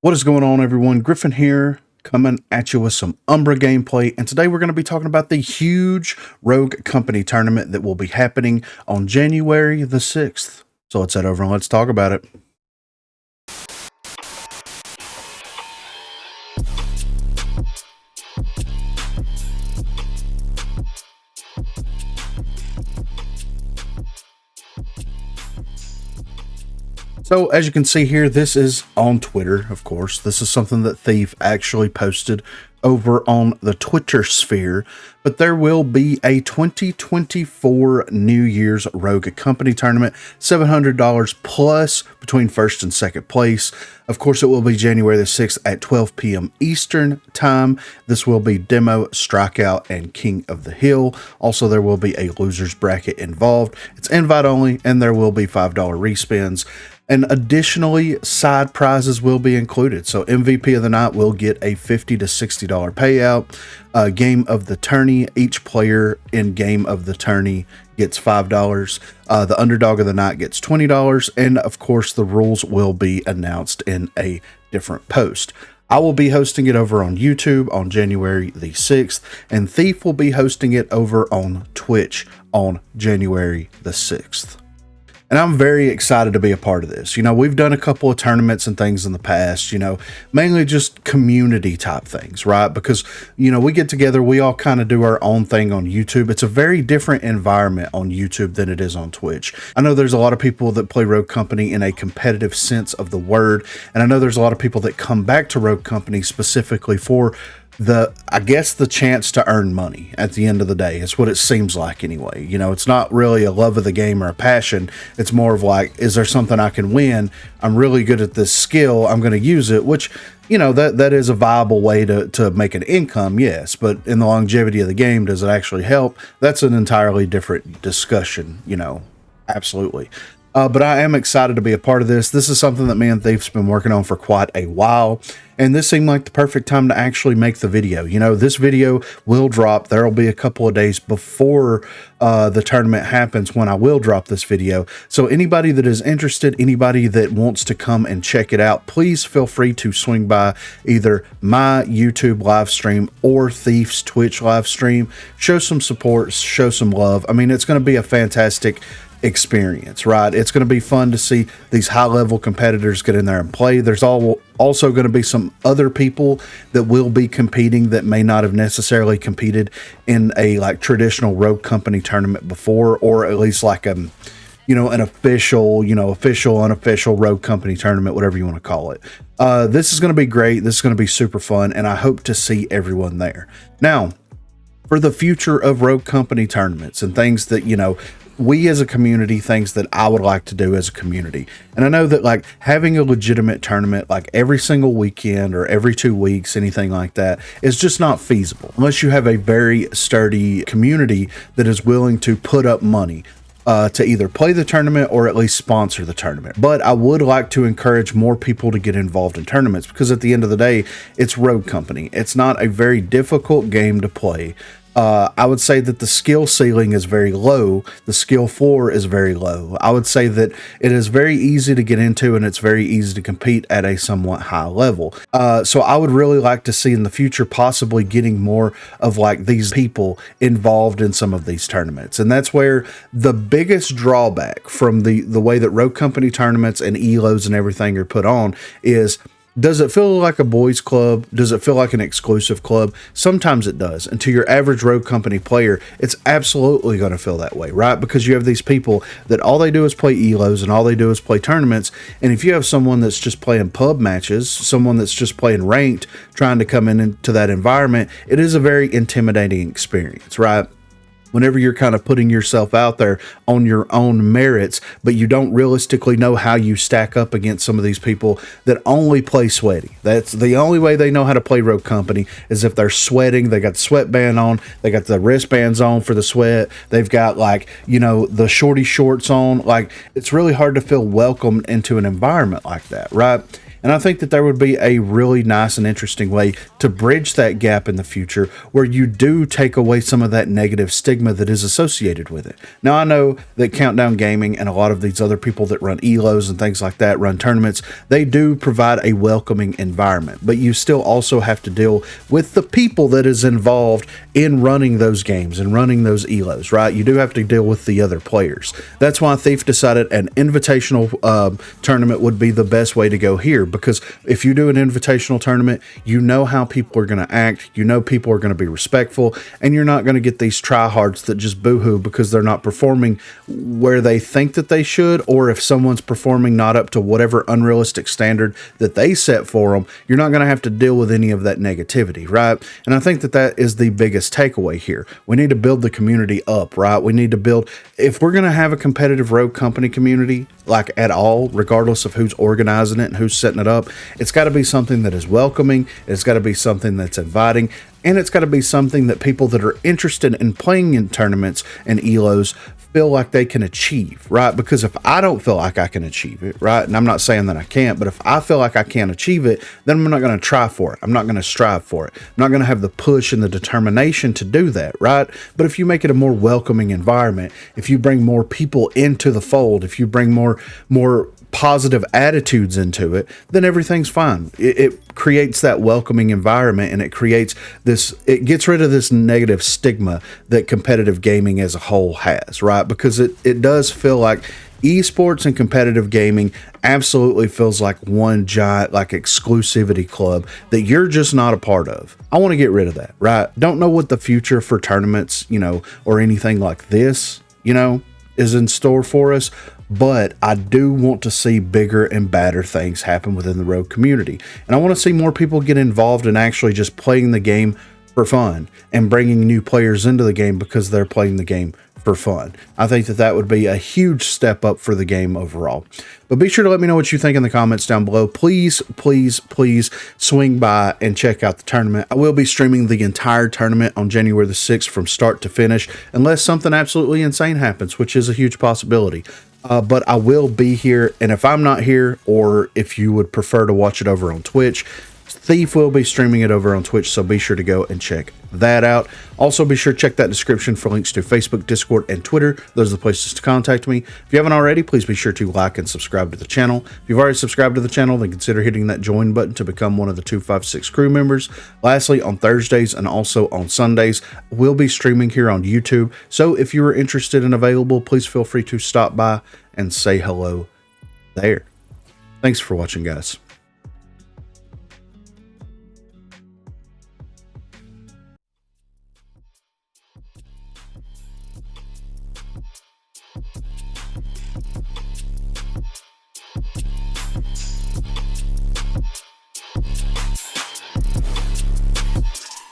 What is going on, everyone? Griffin here, coming at you with some Umbra gameplay, and today we're going to be talking about the huge Rogue Company tournament that will be happening on January the 6th. So let's head over and let's talk about it. So as you can see here, this is on Twitter, of course. This is something that Thief actually posted over on the Twitter sphere, but there will be a 2024 New Year's Rogue Company tournament, $700 plus between first and second place. Of course, it will be January the 6th at 12 p.m. Eastern time. This will be Demo, Strikeout, and King of the Hill. Also, there will be a loser's bracket involved. It's invite only, and there will be $5 respins. And additionally, side prizes will be included. So MVP of the night will get a $50 to $60 payout. Game of the tourney, each player in game of the tourney gets $5. The underdog of the night gets $20. And of course, the rules will be announced in a different post. I will be hosting it over on YouTube on January the 6th, and Thief will be hosting it over on Twitch on January the 6th. And I'm very excited to be a part of this. You know, we've done a couple of tournaments and things in the past, you know, mainly just community type things, right? Because, you know, we get together, we all kind of do our own thing on YouTube. It's a very different environment on YouTube than it is on Twitch. I know there's a lot of people that play Rogue Company in a competitive sense of the word. And I know there's a lot of people that come back to Rogue Company specifically for I guess the chance to earn money at the end of the day. It's what it seems like anyway. You know, it's not really a love of the game or a passion. It's more of like, is there something I can win? I'm really good at this skill. I'm going to use it, which, you know, that is a viable way to make an income. Yes. But in the longevity of the game, does it actually help? That's an entirely different discussion, you know, absolutely. But I am excited to be a part of this. This is something that me and Thief's been working on for quite a while, and this seemed like the perfect time to actually make the video. You know, this video will drop. There'll be a couple of days before the tournament happens when I will drop this video. So anybody that is interested, anybody that wants to come and check it out, please feel free to swing by either my YouTube live stream or Thief's Twitch live stream. Show some support, show some love. I mean, it's going to be a fantastic experience, right? It's going to be fun to see these high-level competitors get in there and play. There's also going to be some other people that will be competing that may not have necessarily competed in a like traditional Rogue Company tournament before, or at least like you know, an official, unofficial Rogue Company tournament, whatever you want to call it. This is going to be great. This is going to be super fun, and I hope to see everyone there. Now, for the future of Rogue Company tournaments and things that, you know, we as a community, things that I would like to do as a community. And I know that like having a legitimate tournament like every single weekend or every 2 weeks, anything like that, is just not feasible unless you have a very sturdy community that is willing to put up money to either play the tournament or at least sponsor the tournament. But I would like to encourage more people to get involved in tournaments, because at the end of the day, it's Rogue Company. It's not a very difficult game to play. I would say that the skill ceiling is very low. The skill floor is very low. I would say that it is very easy to get into, and it's very easy to compete at a somewhat high level. So I would really like to see in the future possibly getting more of like these people involved in some of these tournaments. And that's where the biggest drawback from the way that Rogue Company tournaments and ELOs and everything are put on is, does it feel like a boys club? Does it feel like an exclusive club? Sometimes it does. And to your average Rogue Company player, it's absolutely going to feel that way, right? Because you have these people that all they do is play ELOs and all they do is play tournaments. And if you have someone that's just playing pub matches, someone that's just playing ranked, trying to come into that environment, it is a very intimidating experience, right? Whenever you're kind of putting yourself out there on your own merits, but you don't realistically know how you stack up against some of these people that only play sweaty. That's the only way they know how to play Rogue Company, is if they're sweating. They got the sweatband on, they got the wristbands on for the sweat, they've got like, you know, the shorty shorts on. Like, it's really hard to feel welcomed into an environment like that, right? And I think that there would be a really nice and interesting way to bridge that gap in the future where you do take away some of that negative stigma that is associated with it. Now, I know that Countdown Gaming and a lot of these other people that run ELOs and things like that, run tournaments, they do provide a welcoming environment, but you still also have to deal with the people that is involved in running those games and running those ELOs, right? You do have to deal with the other players. That's why Thief decided an invitational tournament would be the best way to go here, because if you do an invitational tournament, you know how people are going to act, you know people are going to be respectful, and you're not going to get these tryhards that just boohoo because they're not performing where they think that they should, or if someone's performing not up to whatever unrealistic standard that they set for them, you're not going to have to deal with any of that negativity, right? And I think that that is the biggest takeaway here. We need to build the community up, right? We need to build, if we're going to have a competitive Rogue Company community, like at all, regardless of who's organizing it and who's setting it up, it's got to be something that is welcoming, it's got to be something that's inviting, and it's got to be something that people that are interested in playing in tournaments and ELOs feel like they can achieve, right? Because if I don't feel like I can achieve it, right, and I'm not saying that I can't, but if I feel like I can't achieve it, then I'm not going to try for it. I'm not going to strive for it. I'm not going to have the push and the determination to do that, right? But if you make it a more welcoming environment, if you bring more people into the fold, if you bring more positive attitudes into it, then everything's fine. It creates that welcoming environment, and it creates this, it gets rid of this negative stigma that competitive gaming as a whole has, right? Because it does feel like esports and competitive gaming absolutely feels like one giant like exclusivity club that you're just not a part of. I want to get rid of that, right? Don't know what the future for tournaments, or anything like this, is in store for us, but I do want to see bigger and badder things happen within the Rogue community. And I want to see more people get involved in actually just playing the game for fun and bringing new players into the game because they're playing the game for fun. I think that that would be a huge step up for the game overall. But be sure to let me know what you think in the comments down below. Please, please, please swing by and check out the tournament. I will be streaming the entire tournament on January the 6th from start to finish, unless something absolutely insane happens, which is a huge possibility. But I will be here, and if I'm not here, or if you would prefer to watch it over on Twitch, Thief will be streaming it over on Twitch, so be sure to go and check that out. Also, be sure to check that description for links to Facebook, Discord, and Twitter. Those are the places to contact me. If you haven't already, please be sure to like and subscribe to the channel. If you've already subscribed to the channel, then consider hitting that join button to become one of the 256 crew members. Lastly, on Thursdays and also on Sundays, we'll be streaming here on YouTube. So if you are interested and available, please feel free to stop by and say hello there. Thanks for watching, guys.